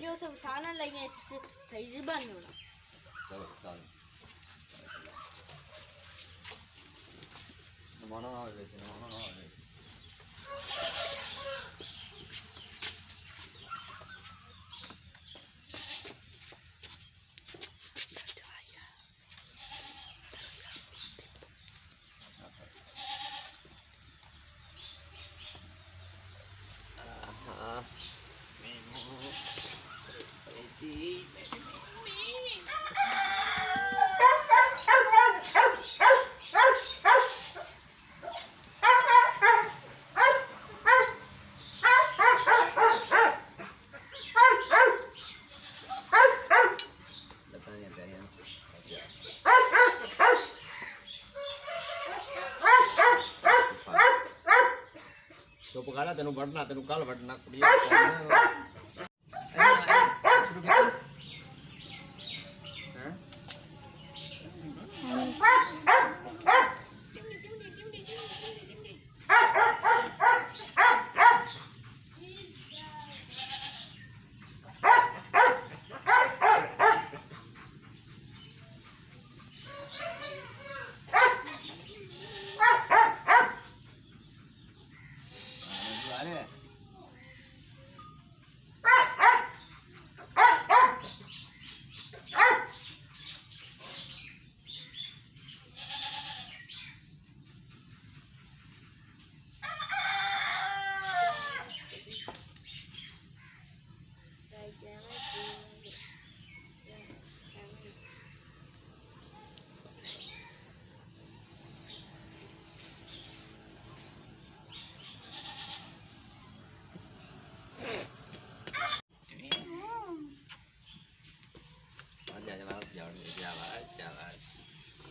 अजे उसे वसाना लगे तो सही ziba नहीं होना। चलो चलो नमाना ना हो जाए नमाना ना हो जाए तो पकाना तेनू बढ़ना तेनू कल बढ़ना कुड़िया शुरू कर हैं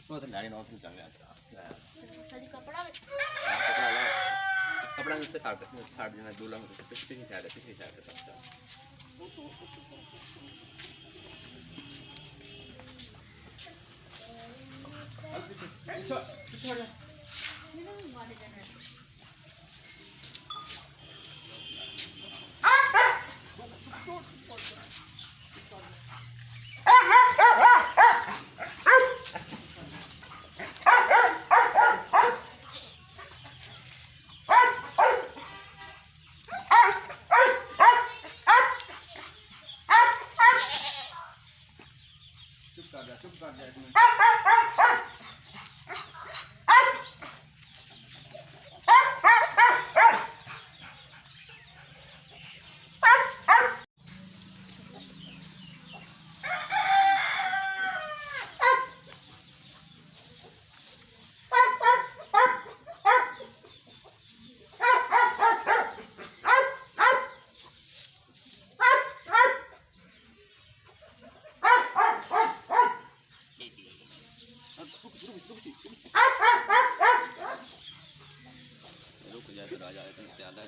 वो तो लाने नौ चल गया था सारी कपड़ा कपड़ा ला कपड़ा में से साड़ देना दूल्हा में पिछली साइड तक अच्छा छोड़ चुप कर जा रुक जा तो राजा इतना ज्यादा है